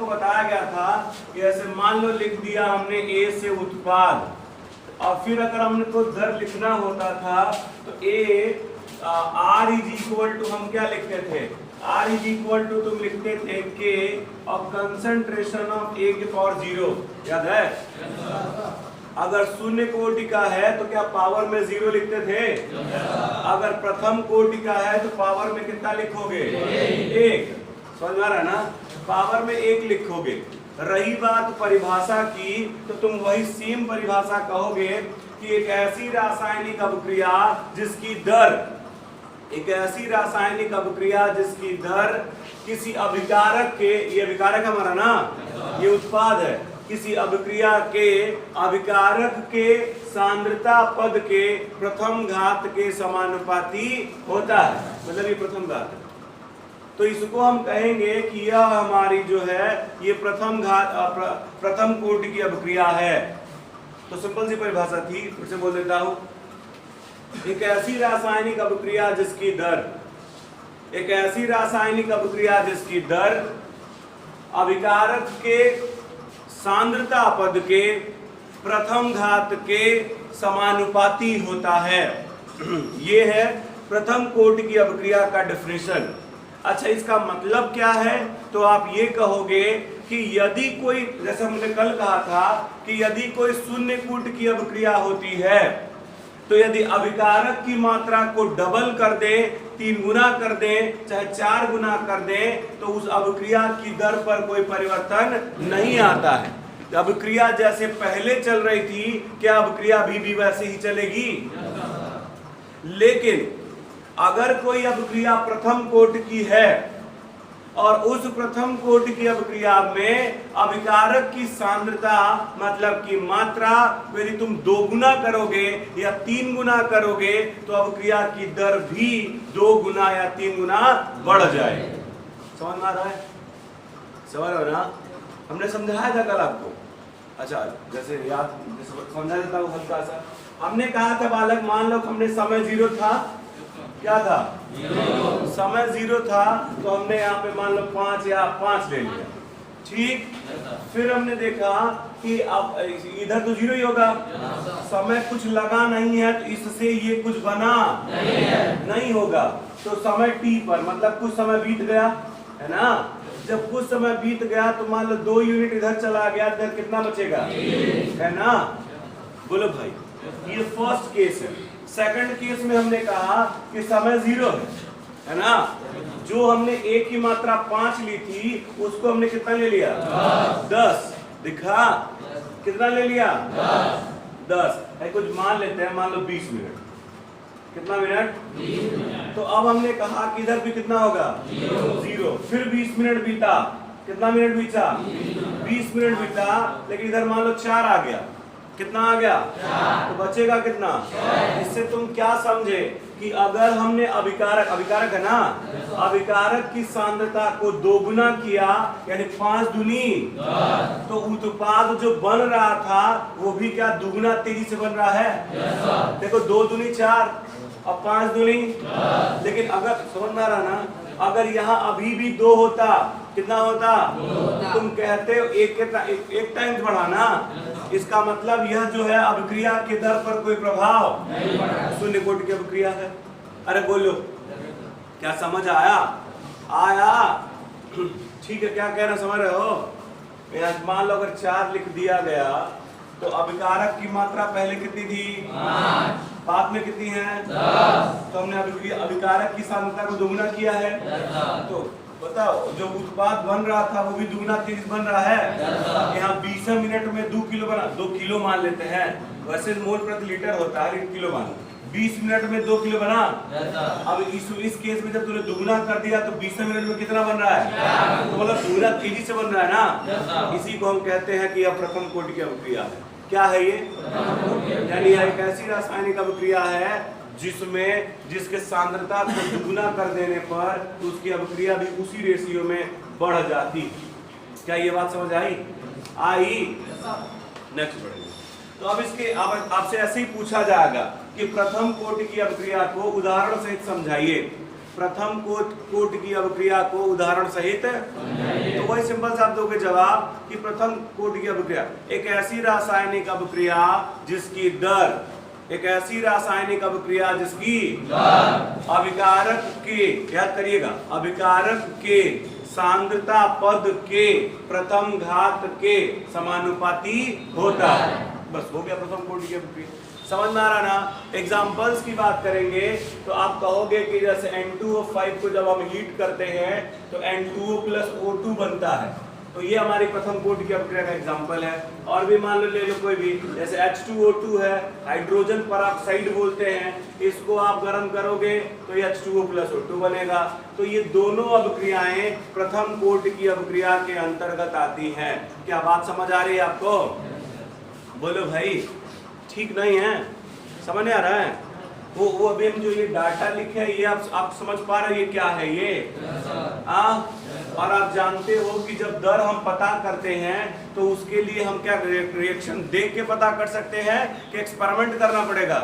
आपको बताया गया था कि ऐसे मान लो लिख दिया हमने ए से उत्पाद, और फिर अगर हमको दर लिखना होता था तो A R is equal to, हम क्या लिखते थे, आर इज इक्वल टू तुम लिखते थे के और कंसंट्रेशन ऑफ ए के पावर 0, याद है? अगर शून्य कोटि का है तो क्या पावर में 0 लिखते थे? अगर प्रथम कोटि का है तो पावर में कितना लिखोगे? 1। समझ में आ रहा है ना? पावर में 1 लिखोगे। रही बात परिभाषा की, तो तुम वही सेम परिभाषा कहोगे कि एक ऐसी रासायनिक अभिक्रिया जिसकी दर, एक ऐसी रासायनिक अभिक्रिया जिसकी दर किसी अभिकारक के, ये अभिकारक हमारा ना, ये उत्पाद है, किसी अभिक्रिया के अभिकारक के सांद्रता पद के प्रथम घात के समानुपाती होता है। मतलब ये प्रथम घात है, तो इसको हम कहेंगे कि यह हमारी जो है ये प्रथम कोटि की अभिक्रिया है। तो सिंपल सी परिभाषा थी, फिर से बोल देता हूं। एक ऐसी रासायनिक अभिक्रिया जिसकी दर, एक ऐसी रासायनिक अभिक्रिया जिसकी दर अभिकारक के सांद्रता पद के प्रथम घात के समानुपाती होता है। ये है प्रथम कोटि की अभिक्रिया का डेफिनेशन। अच्छा, इसका मतलब क्या है? तो आप ये कहोगे कि यदि कोई, जैसे हमने कल कहा था कि यदि कोई शून्य कोटि की अभिक्रिया होती है तो यदि अभिकारक की मात्रा को डबल कर दे, 3 गुना कर दे, चाहे 4 गुना कर दे, तो उस अभिक्रिया की दर पर कोई परिवर्तन नहीं आता है। अभिक्रिया जैसे पहले चल रही थी, क्या अभिक्रिया भी वैसे ही चलेगी? लेकिन अगर कोई अभिक्रिया प्रथम कोटि की है और उस प्रथम कोटि की अभिक्रिया में अभिकारक की सांद्रता मतलब की मात्रा यदि तुम 2 गुना करोगे या 3 गुना करोगे तो अभिक्रिया की दर भी 2 गुना या 3 गुना बढ़ जाए। समझ में आ रहा है? समझ रहे हो ना? हमने समझाया था कल आपको। अच्छा, जैसे याद समझा देता हूँ हल्का सा। हमने कहा था बालक, मान लो हमने समय 0 था, क्या था? समय 0 था, तो हमने यहाँ पे मान लो 5 या 5 ले लिया, ठीक। फिर हमने देखा कि अब इधर तो 0 ही होगा, समय कुछ लगा नहीं है तो इससे ये कुछ बना नहीं होगा। तो समय t पर मतलब कुछ समय बीत गया है ना। जब कुछ समय बीत गया तो मान लो 2 यूनिट इधर चला गया, इधर कितना बचेगा? है ना? बोलो भाई, ये फर्स्ट केस है। सेकंड केस में हमने कहा कि समय 0 है ना। जो हमने a की मात्रा 5 ली थी उसको हमने कितना ले लिया? 10। दिखा कितना ले लिया? 10 है। कुछ मान लेते हैं, मान लो 20 मिनट। कितना मिनट? 20 मिनट। तो अब हमने कहा कि इधर भी कितना होगा? 0। फिर 20 मिनट बीता, कितना मिनट बीता? 20 मिनट बीता, लेकिन इधर मान लो 4 आ गया। कितना आ गया? 4। तो बचेगा कितना? 6। इससे तुम क्या समझे कि अगर हमने अभिकारक है ना, अभिकारक की सांद्रता को 2 गुना किया यानी 5 दूनी 10, तो उत्पाद जो बन रहा था वो भी क्या दुगुना तेजी से बन रहा है? देखो 2 दूनी 4 और 5 दूनी 10। लेकिन अगर समझ में आ रहा ना, अगर यहाँ अभी भी 2 होता, कितना होता? तुम कहते हो एक टाइम बढ़ाना, इसका मतलब यह जो है अभिक्रिया के दर पर कोई प्रभाव नहीं पड़ा, शून्य कोटि की अभिक्रिया है। अरे बोलो, क्या समझ आया? ठीक है, क्या कहना समझ रहे हो? मान लो अगर 4 लिख दिया गया तो अभिकारक की मात्रा पहले कितनी थी? 5। बाद में कितनी है? 10। तो हमने अभिकारक की सांद्रता को दोगुना किया है, तो बताओ जो उत्पाद बन रहा था वो भी दुगना तेज बन रहा है। यहाँ 20 मिनट में 2 किलो बना, 2 किलो मान लेते हैं, वैसे मोल प्रति लीटर होता है, लेकिन किलो मान। 20 मिनट में 2 किलो बना। अब इस केस में जब तूने दुगना कर दिया तो 20 मिनट में कितना बन रहा है? तो मतलब दुगना तेजी से बन रहा है ना। इसी को हम कहते हैं कि यह प्रथम कोटि की अभिक्रिया है। क्या है ये? यानी यह एक ऐसी रासायनिक अभिक्रिया है जिसके सांद्रता को दुगुना कर देने पर उसकी अभिक्रिया भी उसी रेशियो में बढ़ जाती। क्या ये बात समझ आई? नेक्स्ट बढ़ेंगे। तो अब इसके आपसे ऐसे ही पूछा जाएगा कि प्रथम कोटि की अभिक्रिया को उदाहरण सहित समझाइए। प्रथम कोटि की अभिक्रिया को उदाहरण सहित, तो वही सिंपल सा आप दोगे जवाब कि प्रथम कोटि की अभिक्रिया एक ऐसी रासायनिक अभिक्रिया जिसकी दर, एक ऐसी रासायनिक अभिक्रिया जिसकी अभिकारक के, याद करिएगा, अभिकारक के सांद्रता पद के प्रथम घात के समानुपाती होता है। बस हो गया प्रथम कोटि की अभिक्रिया। समझ में आ रहा ना। एग्जाम्पल्स की बात करेंगे तो आप कहोगे कि जैसे N2O5 को जब हम हीट करते हैं तो N2O + O2 बनता है, तो ये हमारी प्रथम कोटि की अभिक्रिया का एग्जाम्पल है। और भी मान लो, ले लो कोई भी, जैसे H2O2 है, हाइड्रोजन परऑक्साइड बोलते हैं, इसको आप गर्म करोगे तो ये H2O + O2 बनेगा। तो ये दोनों अभिक्रियाएं प्रथम कोटि की अभिक्रिया के अंतर्गत आती हैं। क्या बात समझ आ रही है आपको? बोलो भाई, ठीक नहीं है? समझ नहीं आ रहा है? वो अभी हम जो ये डाटा लिखे हैं ये आप समझ पा रहे हैं ये क्या है ये? और आप जानते हो कि जब दर हम पता करते हैं तो उसके लिए हम क्या रिएक्शन देख के पता कर सकते हैं कि एक्सपेरिमेंट करना पड़ेगा?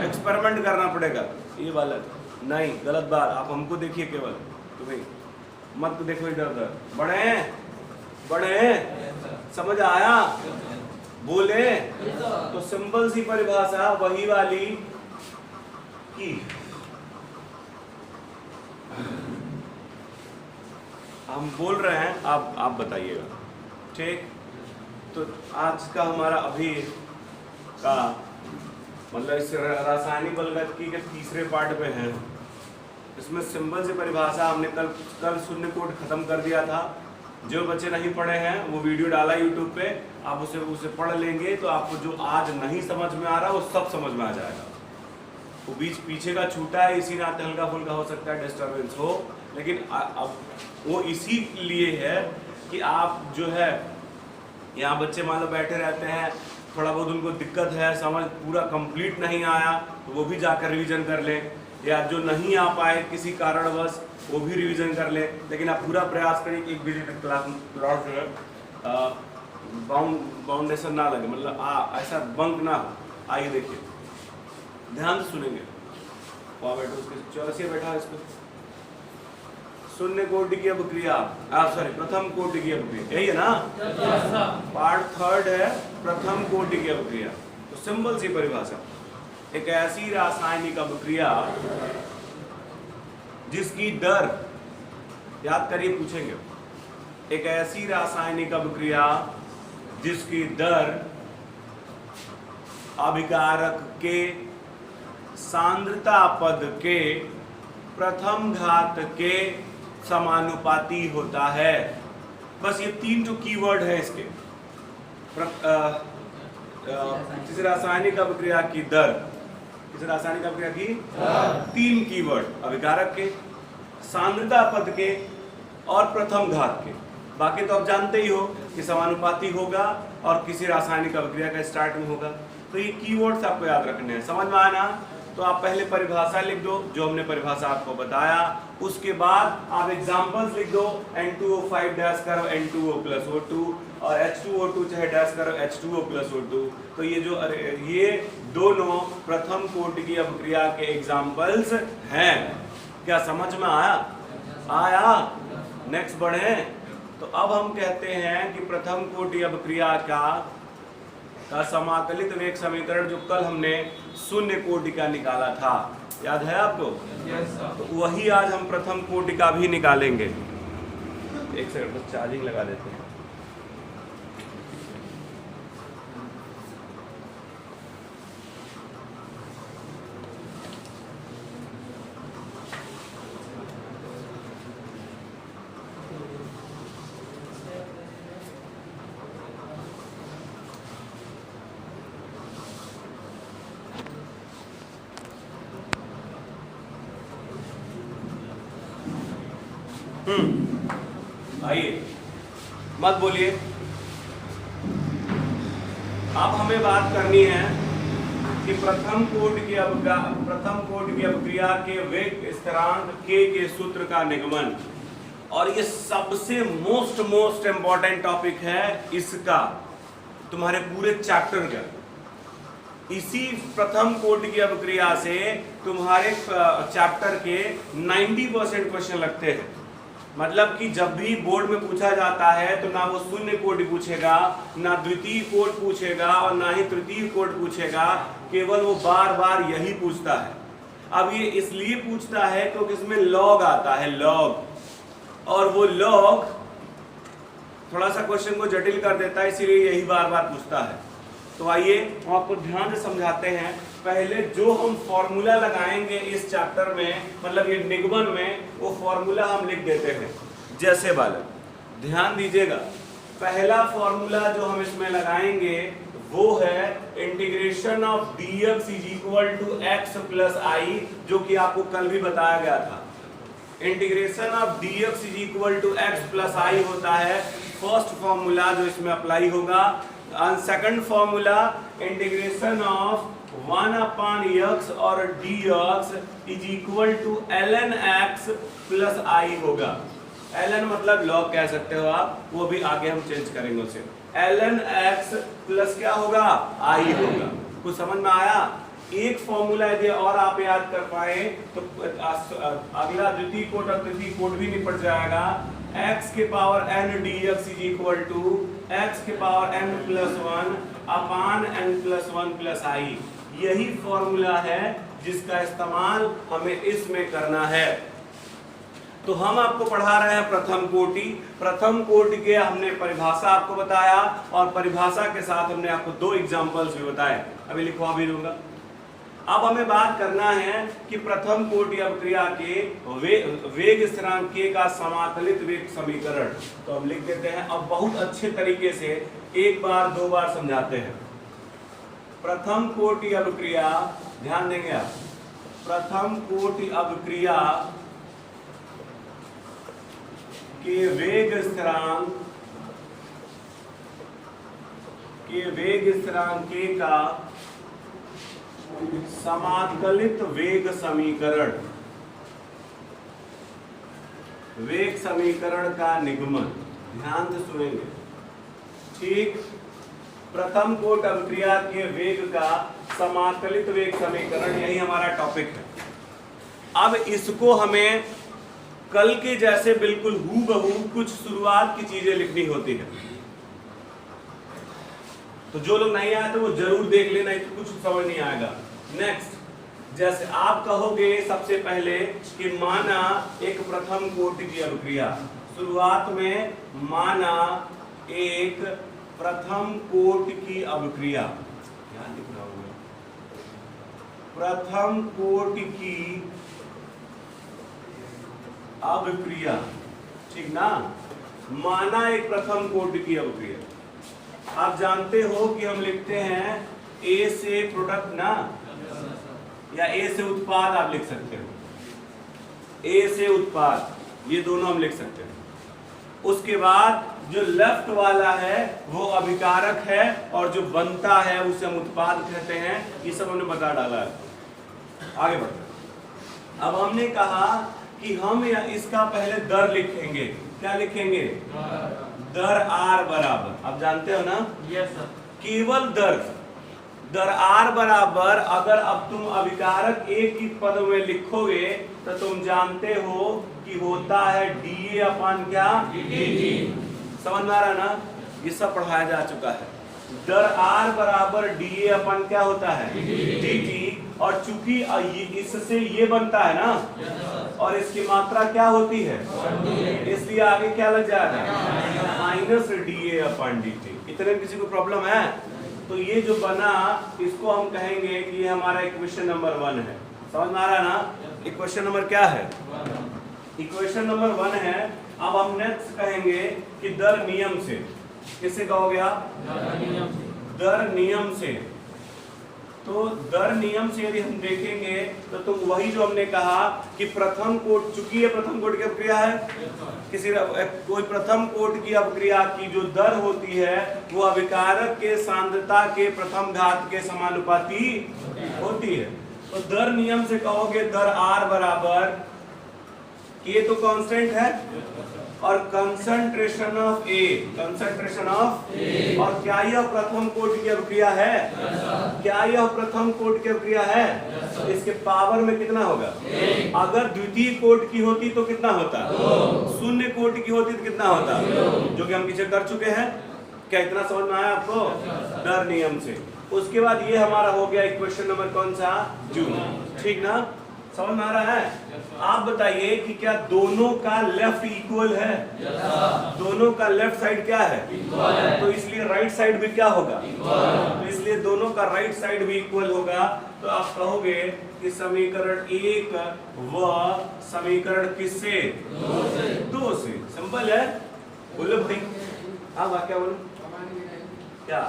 एक्सपेरिमेंट करना पड़ेगा। ये वाला नहीं, गलत बात। आप हमको देखिए केवल, तो भाई मत देखो इधर उधर। बड़े समझ आया? बोले तो सिंपल सी परिभाषा वही वाली की हम बोल रहे हैं, आप बताइएगा। ठीक, तो आज का हमारा अभी का मतलब इस रासायनिक बलगतिकी के तीसरे पार्ट में है। इसमें सिंपल सी परिभाषा हमने कल शून्य कोड खत्म कर दिया था। जो बच्चे नहीं पढ़े हैं वो वीडियो डाला यूट्यूब पे, आप उसे पढ़ लेंगे तो आपको जो आज नहीं समझ में आ रहा वो सब समझ में आ जाएगा। वो पीछे का छूटा है, इसी नाते हल्का फुल्का हो सकता है डिस्टर्बेंस हो, लेकिन अब वो इसीलिए है कि आप जो है यहाँ बच्चे मान लो बैठे रहते हैं, थोड़ा बहुत उनको दिक्कत है, समझ पूरा कंप्लीट नहीं आया तो वो भी जाकर रिवीजन कर लें, या जो नहीं आ पाए किसी कारणवश वो भी रिवीजन कर ले। लेकिन आप पूरा प्रयास करें कि एक विजिट क्लास बाउंडेशन ना लगे, मतलब ऐसा बंक ना हो। आइए देखिए, ध्यान से सुनेंगे। वहाँ बैठो, उसके चौरसिया बैठा इसको। शून्य कोटि की अभिक्रिया, प्रथम कोटि की अभिक्रिया, यही है ना? पार्ट थर्ड है प्रथम कोटि की अभिक्रिया। तो सिंपल सी परिभाषा, एक ऐसी रासायनिक अभिक्रिया जिसकी दर, याद करिए पूछेंगे, एक ऐसी रासायनिक अभिक्रिया जिसकी दर अभिकारक के सांद्रता पद के प्रथम घात के समानुपाती होता है। बस ये तीन जो कीवर्ड है इसके, किसी रासायनिक अभिक्रिया की दर, किसी रासायनिक अभिक्रिया की तीन कीवर्ड, अभिकारक के, सांद्रता पद के और प्रथम घात के। बाकी तो आप जानते ही हो कि समानुपाती होगा और किसी रासायनिक अभिक्रिया का स्टार्ट में होगा। तो ये कीवर्ड्स आपको याद रखने हैं। समझ में आना? तो आप पहले परिभाषा लिख दो, जो हमने परिभाषा आपको बताया। उसके बाद आप एग्जांपल्स लिख दो। N2O5 डैश करो N2O + O2 और H2O2 चाहे डैश करो H2O + O2। तो ये दोनों प्रथम कोटि की अभिक्रिया के एग्जांपल्स हैं। क्या समझ में आया? नेक्स्ट बढ़े। तो अब हम कहते हैं कि प्रथम कोटि अभिक्रिया का समाकलित वेग समीकरण जो कल हमने शून्य कोटि का निकाला था, याद है आपको? yes, तो वही आज हम प्रथम कोटि का भी निकालेंगे। एक सेकंड बस चार्जिंग लगा देते हैं। आइए, मत बोलिए। अब हमें बात करनी है कि प्रथम कोटि की अभिक्रिया के वेग स्थिरांक k के सूत्र का निगमन। और ये सबसे मोस्ट इम्पोर्टेंट टॉपिक है इसका, तुम्हारे पूरे चैप्टर का। इसी प्रथम कोटि की अभिक्रिया से तुम्हारे चैप्टर के 90% क्वेश्चन लगते हैं। मतलब कि जब भी बोर्ड में पूछा जाता है तो ना वो शून्य कोटि पूछेगा, ना द्वितीय कोटि पूछेगा और ना ही तृतीय कोटि पूछेगा, केवल वो बार बार यही पूछता है। अब ये इसलिए पूछता है क्योंकि इसमें लॉग आता है, लॉग, और वो लॉग थोड़ा सा क्वेश्चन को जटिल कर देता है, इसीलिए यही बार बार पूछता है। तो आइए हम आपको ध्यान से समझाते हैं। पहले जो हम फॉर्मूला लगाएंगे इस चैप्टर में, मतलब ये निगमन में, वो फॉर्मूला हम लिख देते हैं। जैसे बालक ध्यान दीजिएगा, पहला फॉर्मूला जो हम इसमें लगाएंगे वो है integration of dx is equal to x plus I, जो कि आपको कल भी बताया गया था। Integration of dx is equal to x plus I होता है फर्स्ट फॉर्मूला जो इसमें अप्लाई होगा। Second formula integration of 1 upon x और dx is equal to ln x plus I होगा। ln मतलब लॉग कह सकते हो आप, वो भी आगे हम चेंज करेंगे उसे। ln x प्लस क्या होगा, आई होगा। कुछ समझ में आया? एक फॉर्मूला यदि और आप याद कर पाए तो अगला द्वितीय कोट और तृतीय कोट भी निपट जाएगा। x के power n dx is equal to x के power n plus 1 upon n plus 1 plus I. यही फॉर्मूला है जिसका इस्तेमाल हमें इसमें करना है। तो हम आपको पढ़ा रहे हैं प्रथम कोटि। प्रथम कोटि के हमने परिभाषा आपको बताया और परिभाषा के साथ हमने आपको 2 एग्जांपल्स भी बताए, अभी लिखवा भी दूंगा। अब हमें बात करना है कि प्रथम कोटि अभिक्रिया के वेग स्थिरांक k का समाकलित वेग समीकरण। तो हम लिख देते हैं। अब बहुत अच्छे तरीके से एक बार 2 बार समझाते हैं। प्रथम कोटि अभिक्रिया, ध्यान देंगे आप, प्रथम कोटि अभिक्रिया के वेग स्थिरांक k का समाकलित वेग समीकरण, वेग समीकरण का निगमन। ध्यान से सुनेंगे, ठीक। प्रथम कोटि अभिक्रिया के वेग का समाकलित वेग समीकरण, यही हमारा टॉपिक है। अब इसको हमें कल के जैसे बिल्कुल हूबहू कुछ शुरुआत की चीजें लिखनी होती है। तो जो लोग नहीं आए तो वो जरूर देख लेना, कुछ समझ नहीं आएगा। नेक्स्ट, जैसे आप कहोगे सबसे पहले कि माना एक प्रथम कोटि की अभिक्रिया, शुरुआत में माना एक प्रथम कोटि की अभिक्रिया, क्या लिख रहा हूं मैं, प्रथम कोटि की अभिक्रिया, ठीक ना। माना एक प्रथम कोटि की अभिक्रिया, आप जानते हो कि हम लिखते हैं ए से प्रोडक्ट ना, या ए से उत्पाद आप लिख सकते हो, ए से उत्पाद, ये दोनों हम लिख सकते हैं। उसके बाद जो लेफ्ट वाला है वो अभिकारक है और जो बनता है उसे हम उत्पाद कहते हैं। ये सब हमने बता डाला है। आगे बढ़ते, अब हमने कहा कि हम या इसका पहले दर लिखेंगे। क्या लिखेंगे? दर आर बराबर, आप जानते हो ना, यस सर, केवल दर आर बराबर। अगर अब तुम अभिकारक एक ही पद में लिखोगे तो तुम जानते हो कि होता है डी अपन क्या, डी। समझ में आ रहा ना, ये सब पढ़ाया जा चुका है। दर आर बराबर डी अपन क्या होता है, डी। और चूंकि इससे ये बनता है ना, और इसकी मात्रा क्या होती है, इसलिए आगे क्या लग जाएगा, माइनस डी अपन डी टी। इतने किसी को प्रॉब्लम है? तो ये जो बना इसको हम कहेंगे कि ये हमारा इक्वेशन नंबर 1 है। समझ में आ रहा है ना? इक्वेशन नंबर क्या है, इक्वेशन नंबर 1 है। अब हम नेक्स्ट कहेंगे कि दर नियम से, किससे कहोगे आप, दर नियम से। तो दर नियम से यदि हम देखेंगे तो तुम वही जो हमने कहा कि प्रथम कोटि, चूंकि ये प्रथम कोटि की अभिक्रिया है, किसी कोई प्रथम कोटि की अभिक्रिया की जो दर होती है वो अभिकारक के सांद्रता के प्रथम घात के समानुपाती होती है। तो दर नियम से कहोगे दर आर बराबर, ये तो कांस्टेंट है, और concentration of A, concentration of A. और क्या यह प्रथम कोटि की अभिक्रिया है? क्या यह प्रथम कोटि की अभिक्रिया है? इसके पावर में कितना होगा? अगर द्वितीय कोटि की होती तो कितना होता? शून्य कोटि की होती तो कितना होता? जो कि हम पीछे कर चुके हैं। क्या इतना समझ में आया आपको? डर नियम से। उसके बाद ये हमारा हो गया इक्वेशन नंबर कौन सा? जू। ठीक ना? समझ में आ रहा है? आप बताइए कि क्या दोनों का लेफ्ट इक्वल है? दोनों का लेफ्ट साइड क्या है? तो इसलिए राइट साइड भी क्या होगा? तो इसलिए दोनों का राइट साइड भी इक्वल होगा। तो आप कहोगे कि समीकरण 1 व समीकरण किससे? 2 से। सिंपल है। बोलो भाई। हाँ वाक्य बोलो। क्या?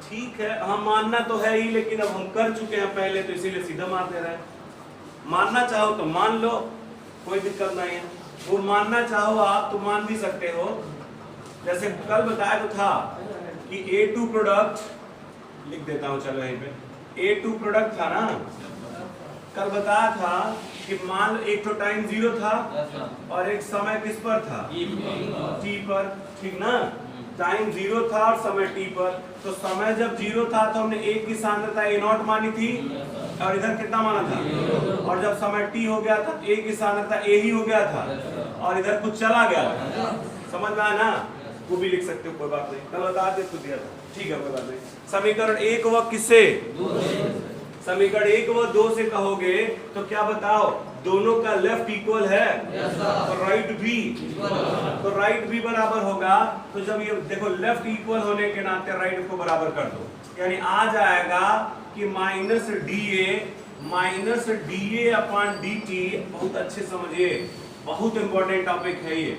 ठीक है, हम मानना तो है ही, लेकिन अब हम कर चुके हैं पहले तो इसीलिए सीधा मार दे रहे हैं। मानना चाहो तो मान लो, कोई दिक्कत नहीं है। वो मानना चाहो आप तो मान भी सकते हो। जैसे कल बताया तो था कि A2 प्रोडक्ट, लिख देता हूं चलो यहीं पे। A2 प्रोडक्ट था ना, कल बताया था कि मान एक तो टाइम 0 था और एक समय किस पर था? T पर। ठीक ना? टाइम 0 था और समय T पर। तो समय जब 0 था तो हमने A की सांद्रता A0 मानी थी और इधर कितना माना था? और जब समय T हो गया था A की सांद्रता A ही हो गया था और इधर कुछ चला गया। समझ में आया ना? वो भी लिख सकते हो, कोई बात नहीं। कल बता दे दिया था। ठीक है, कोई बात नहीं। समीकरण 1 व किससे? समीकरण 1 व 2 से कहोगे तो क्या बताओ? दोनों का लेफ्ट इक्वल है तो राइट भी, तो राइट भी बराबर होगा। तो जब ये देखो लेफ्ट इक्वल होने के नाते राइट को बराबर कर दो, यानी आ जाएगा कि minus D A upon D T. बहुत अच्छे समझिए, बहुत इंपॉर्टेंट टॉपिक है ये।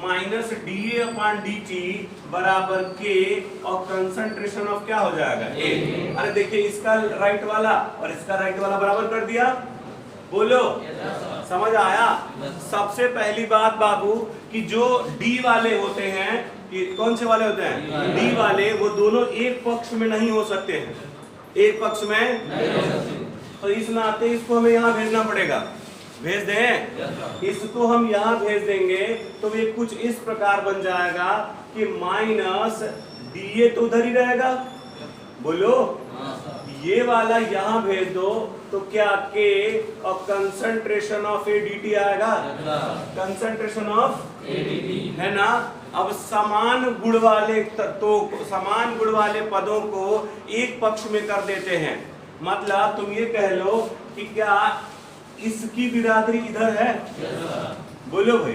Minus D A upon D T बराबर के और कंसंट्रेशन ऑफ क्या हो जाएगा? ए। अरे देखिए, इसका राइट वाला और इसका राइट वाला बराबर कर दिया। बोलो, समझ आया? सबसे पहली बात बाबू कि जो डी वाले होते हैं, कि कौन से वाले होते हैं? डी वाले, वो दोनों एक पक्ष में नहीं हो सकते हैं। एक पक्ष में नहीं हो सकते। तो इस नाते इसको हमें यहाँ भेजना पड़ेगा। भेज दें? इसको हम यहाँ भेज देंगे तो ये कुछ इस प्रकार बन जाएगा कि माइनस डी ए तो उधर ही रहेगा। बोलो, ये वाला यहाँ भेज दो तो क्या के और concentration of A D T आएगा? Concentration of A D T है ना? अब समान गुण वाले तत्वों, समान गुण वाले पदों को एक पक्ष में कर देते हैं। मतलब तुम ये कह लो कि क्या इसकी बिरादरी इधर है? बोलो भाई,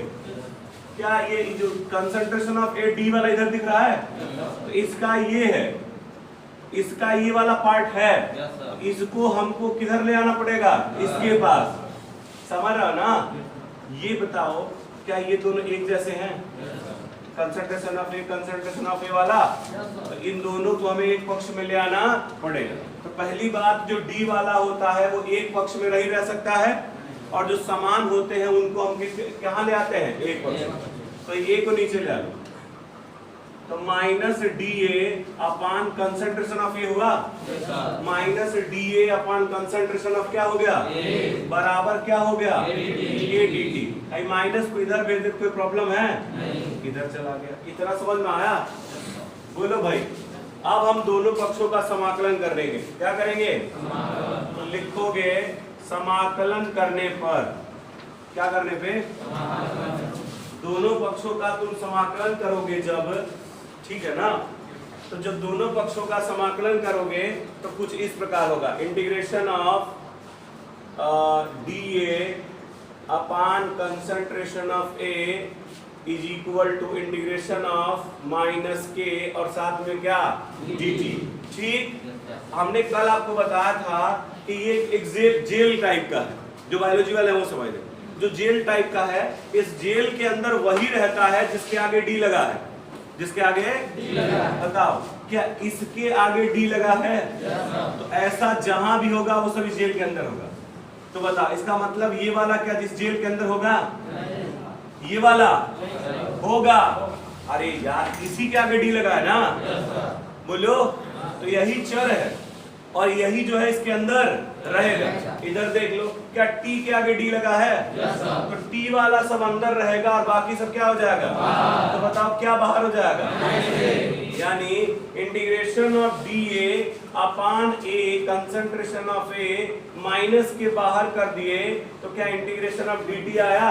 क्या ये जो कंसंट्रेशन ऑफ ए डी वाला इधर दिख रहा है? तो इसका ये है, इसका ये वाला पार्ट है। इसको हमको किधर ले आना पड़ेगा? इसके पास। समझ रहे हो ना? ये बताओ, क्या ये दोनों एक जैसे हैं? Concentration of A, concentration of A वाला, तो इन दोनों को हमें एक पक्ष में ले आना पड़ेगा। तो पहली बात, जो डी वाला होता है वो एक पक्ष में नहीं रह सकता है, और जो समान होते हैं उनको हम कहाँ ले आते हैं? एक पक्ष में। तो ए को नीचे ले आ लो, तो minus D A upon concentration of A हुआ, minus D A upon concentration of क्या हो गया? बराबर क्या हो गया? ए डी टी। माइनस को इधर भेज दे, कोई प्रॉब्लम है? इधर चला गया। इतना समझ में आया? बोलो भाई। अब हम दोनों पक्षों का समाकलन कर देंगे। क्या करेंगे? तो लिखोगे समाकलन करने पर, क्या करने पे? दोनों पक्षों का तुम समाकलन करोगे जब, ठीक है ना? तो जब दोनों पक्षों का समाकलन करोगे तो कुछ इस प्रकार होगा, integration of D A upon concentration of A is equal to integration of minus K और साथ में क्या? D T. ठीक, हमने कल आपको बताया था कि ये एक जेल टाइप का है, जो बायोलॉजी वाले हैं वो समझ लें। जो जेल टाइप का है, इस जेल के अंदर वही रहता है जिसके आगे डी लगा है। जिसके आगे डी लगा है, बताओ क्या इसके आगे डी लगा है? तो ऐसा जहां भी होगा वो सभी जेल के अंदर होगा। तो बताओ, इसका मतलब ये वाला क्या जिस जेल के अंदर होगा? ये वाला होगा। अरे यार, इसी के आगे डी लगा है ना? बोलो, तो यही चर है और यही जो है इसके अंदर रहेगा। इधर देख लो, क्या टी के आगे डी लगा है? तो टी वाला सब अंदर रहेगा और बाकी सब क्या हो जाएगा? तो बताओ क्या बाहर हो जाएगा? यानी integration of D A upon A concentration of A minus के बाहर कर दिए तो क्या इंटीग्रेशन ऑफ डी टी आया?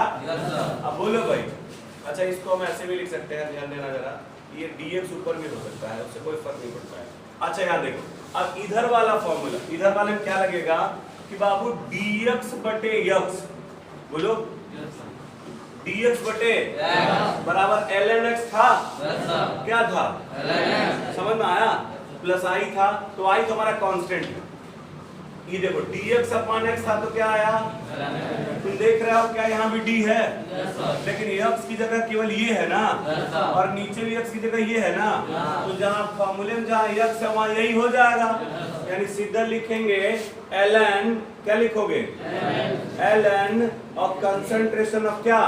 अब बोलो भाई। अच्छा, इसको हम ऐसे भी लिख सकते हैं, ध्यान देना जरा, ये dx ऊपर भी हो सकता है, उससे कोई फर्क नहीं पड़ता है। अच्छा यहाँ देखो, अब इधर वाला फॉर्मूला, इधर वाले में क्या लगेगा कि बाबू dx बटे x, बोलो dx बटे बराबर ln x था, क्या था? समझ में आया? प्लस आई था, तो आई तो हमारा कांस्टेंट है। ये देखो dx अपॉन x था तो क्या आया? तुम देख रहे हो क्या यहाँ भी d है, लेकिन x की जगह केवल ये है ना, और नीचे भी x की जगह ये है ना, तो जहाँ फॉर्मूले में जहाँ x है वहाँ यही हो जाएगा। यानी सीधा लिखेंगे ln, क्या लिखोगे? ln और कंसंट्रेशन ऑफ क्या?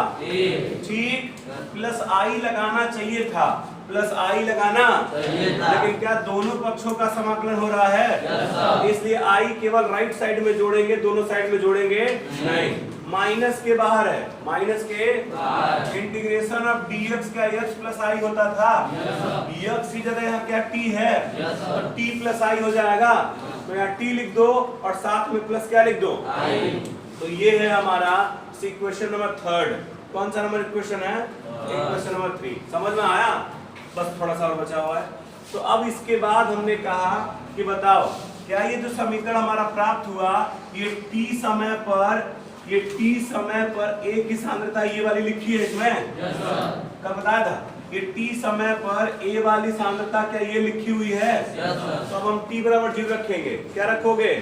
ठीक, प्लस आई लगाना चाहिए था, प्लस आई लगाना, लेकिन क्या दोनों पक्षों का समाकलन हो रहा है, इसलिए आई केवल राइट साइड में जोड़ेंगे, दोनों साइड में जोड़ेंगे नहीं। माइनस के बाहर है, माइनस के इंटीग्रेशन ऑफ dx का x प्लस आई होता था, x की जगह यहाँ क्या t है, तो t प्लस आई हो जाएगा, तो यहाँ t लिख दो और साथ में प्लस क्या लिख दो? तो ये है हमारा इक्वेशन नंबर 3। कौन सा नंबर इक्वेशन है? Equation number 3। समझ में आया? बस थोड़ा सा और बचा हुआ है। तो अब इसके बाद हमने कहा कि बताओ क्या ये जो समीकरण हमारा प्राप्त हुआ, ये t समय पर A की सांद्रता ये वाली लिखी है इसमें, कब बताया था? ये t समय पर A वाली सांद्रता क्या ये लिखी हुई है? तो अब हम t बराबर 0 रखेंगे। क्या रखोगे?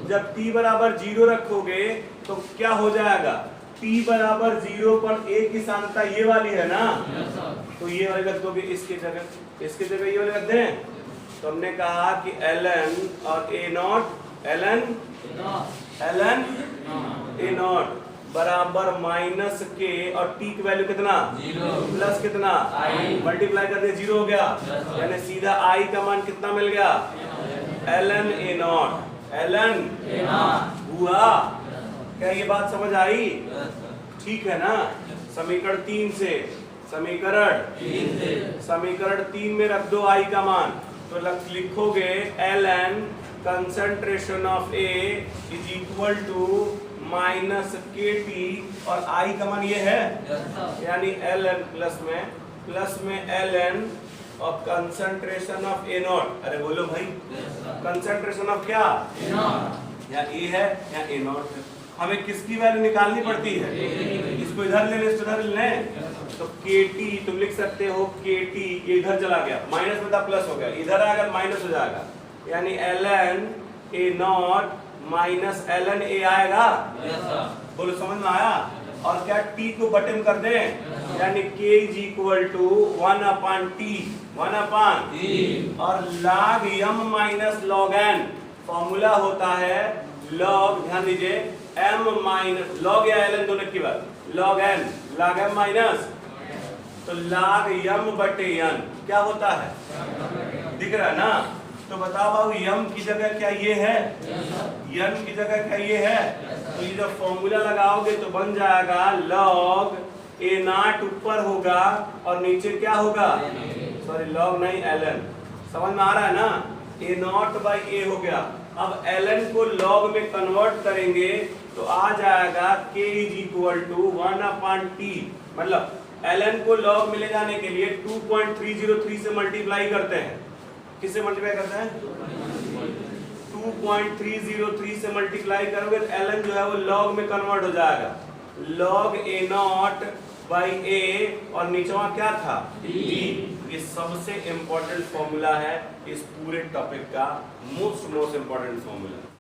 जब t बराबर 0 रखोगे तो क्या हो जाएगा? t बराबर 0 पर A की सांद्रता ये वाली है ना, तो ये वाली रख दोगे, इसके जगह ये वाली रख दें। तो हमने कहा कि ln और a0, ln a0 बराबर माइनस के, और t की वैल्यू कितना? प्लस कितना? मल्टीप्लाई कर दिया, 0 हो गया, यानी सीधा i का मान कितना मिल गया? ln a0 हुआ। क्या ये बात समझ आई? ठीक है ना? समीकरण 3 से, समीकरण 3 में रख दो i का मान, तो लिखोगे ln concentration of A is equal to minus kt, और i का मान ये है, यानी ln प्लस में ln और कंसंट्रेशन ऑफ A0। अरे बोलो भाई, कंसंट्रेशन ऑफ क्या? या A है या A0 है। हमें किसकी वैल्यू निकालनी पड़ती है? इसको इधर ले ले, इसको इधर ले, तो kt तुम लिख सकते हो, kt ये इधर चला गया, माइनस में था प्लस हो गया, इधर आएगा माइनस हो जाएगा, यानी ln a0 minus ln a आएगा। बोलो समझ में आया? और क्या t को बटन कर दें, यानी k is equal to 1 upon t, 1 upon और log m minus log n। Formula होता है log, ध्यान दीजिए, m माइनस log या ln दोनों की बात, log n, log m minus, तो log m बटे n क्या होता है? दिख रहा है ना? तो बताओ बाबू m की जगह क्या ये है, n की जगह क्या ये है, तो ये जब फॉर्मूला लगाओगे तो बन जाएगा log a0 ऊपर होगा और नीचे क्या होगा, सॉरी log नहीं ln। समझ में आ रहा है ना? a0 बाई a हो गया। अब ln को log में कन्वर्ट करेंगे तो आ जाएगा k is equal to 1 upon t, मतलब ln को log में ले जाने के लिए 2303 से मल्टीप्लाई करते हैं। किससे मल्टीप्लाई करते हैं? 2303 से मल्टीप्लाई करोगे तो ln जो है वो log में कन्वर्ट हो जाएगा, log a0 बाई a, और नीचे वहां क्या था? t। ये सबसे इंपॉर्टेंट फॉर्मूला है इस पूरे टॉपिक का, मोस्ट इंपॉर्टेंट फॉर्मूला।